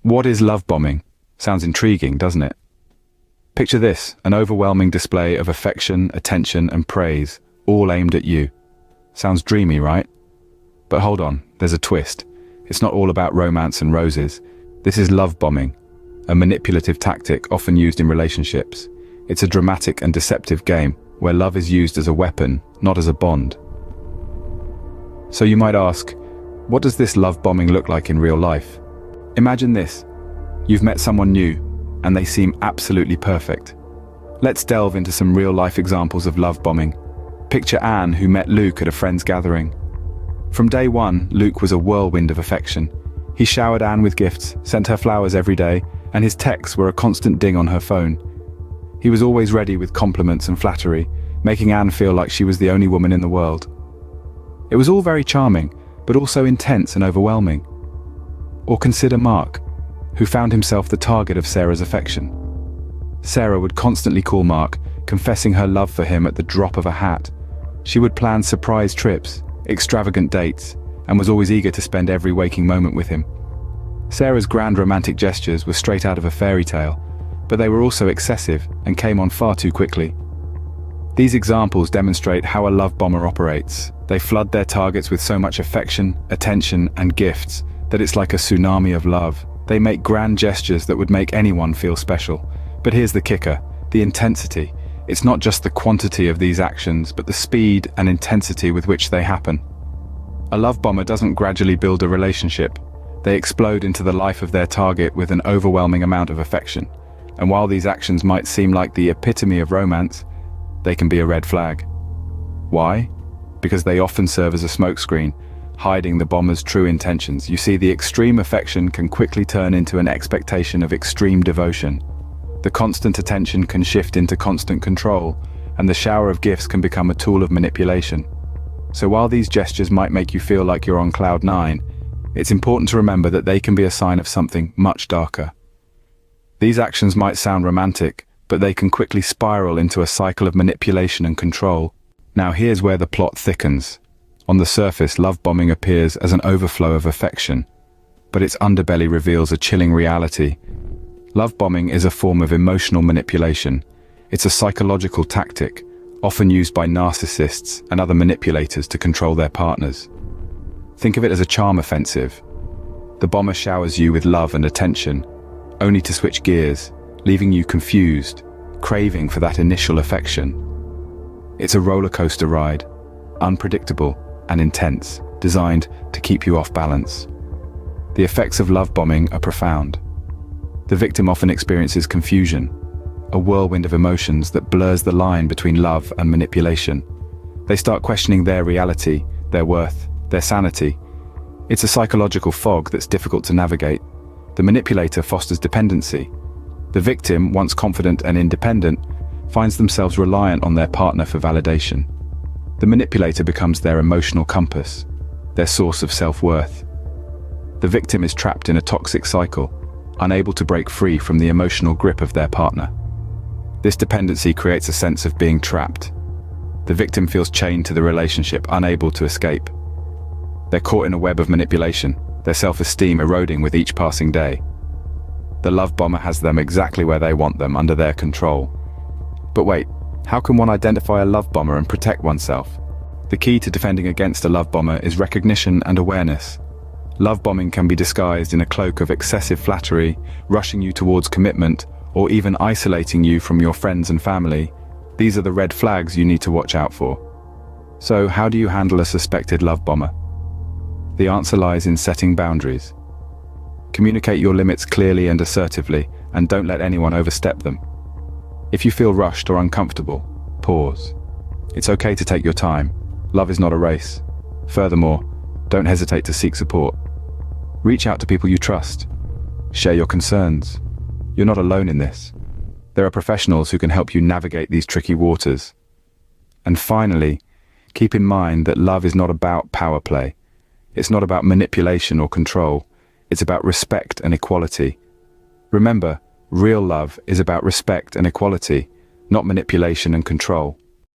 What is love bombing? Sounds intriguing, doesn't it? Picture this, an overwhelming display of affection, attention, and praise, all aimed at you. Sounds dreamy, right? But hold on, there's a twist. It's not all about romance and roses. This is love bombing, a manipulative tactic often used in relationships. It's a dramatic and deceptive game where love is used as a weapon, not as a bond. So you might ask, what does this love bombing look like in real life? Imagine this. You've met someone new, and they seem absolutely perfect. Let's delve into some real-life examples of love bombing. Picture Anne, who met Luke at a friend's gathering. From day one, Luke was a whirlwind of affection. He showered Anne with gifts, sent her flowers every day, and his texts were a constant ding on her phone. He was always ready with compliments and flattery, making Anne feel like she was the only woman in the world. It was all very charming, but also intense and overwhelming. Or consider Mark, who found himself the target of Sarah's affection. Sarah would constantly call Mark, confessing her love for him at the drop of a hat. She would plan surprise trips, extravagant dates, and was always eager to spend every waking moment with him. Sarah's grand romantic gestures were straight out of a fairy tale, but they were also excessive and came on far too quickly. These examples demonstrate how a love bomber operates. They flood their targets with so much affection, attention, and gifts that it's like a tsunami of love. They make grand gestures that would make anyone feel special. But here's the kicker, the intensity. It's not just the quantity of these actions, but the speed and intensity with which they happen. A love bomber doesn't gradually build a relationship. They explode into the life of their target with an overwhelming amount of affection. And while these actions might seem like the epitome of romance, they can be a red flag. Why? Because they often serve as a smokescreen, hiding the bomber's true intentions. You see, the extreme affection can quickly turn into an expectation of extreme devotion. The constant attention can shift into constant control, and the shower of gifts can become a tool of manipulation. So while these gestures might make you feel like you're on cloud nine, it's important to remember that they can be a sign of something much darker. These actions might sound romantic, but they can quickly spiral into a cycle of manipulation and control. Now here's where the plot thickens. On the surface, love bombing appears as an overflow of affection, but its underbelly reveals a chilling reality. Love bombing is a form of emotional manipulation. It's a psychological tactic, often used by narcissists and other manipulators to control their partners. Think of it as a charm offensive. The bomber showers you with love and attention, only to switch gears, leaving you confused, craving for that initial affection. It's a roller coaster ride, unpredictable and intense, designed to keep you off balance. The effects of love bombing are profound. The victim often experiences confusion, a whirlwind of emotions that blurs the line between love and manipulation. They start questioning their reality, their worth, their sanity. It's a psychological fog that's difficult to navigate. The manipulator fosters dependency. The victim, once confident and independent, finds themselves reliant on their partner for validation. The manipulator becomes their emotional compass, their source of self-worth. The victim is trapped in a toxic cycle, unable to break free from the emotional grip of their partner. This dependency creates a sense of being trapped. The victim feels chained to the relationship, unable to escape. They're caught in a web of manipulation, their self-esteem eroding with each passing day. The love bomber has them exactly where they want them, under their control. But wait, how can one identify a love bomber and protect oneself? The key to defending against a love bomber is recognition and awareness. Love bombing can be disguised in a cloak of excessive flattery, rushing you towards commitment, or even isolating you from your friends and family. These are the red flags you need to watch out for. So, how do you handle a suspected love bomber? The answer lies in setting boundaries. Communicate your limits clearly and assertively, and don't let anyone overstep them. If you feel rushed or uncomfortable, pause. It's okay to take your time. Love is not a race. Furthermore, don't hesitate to seek support. Reach out to people you trust. Share your concerns. You're not alone in this. There are professionals who can help you navigate these tricky waters. And finally, keep in mind that love is not about power play. It's not about manipulation or control. It's about respect and equality. Remember, real love is about respect and equality, not manipulation and control.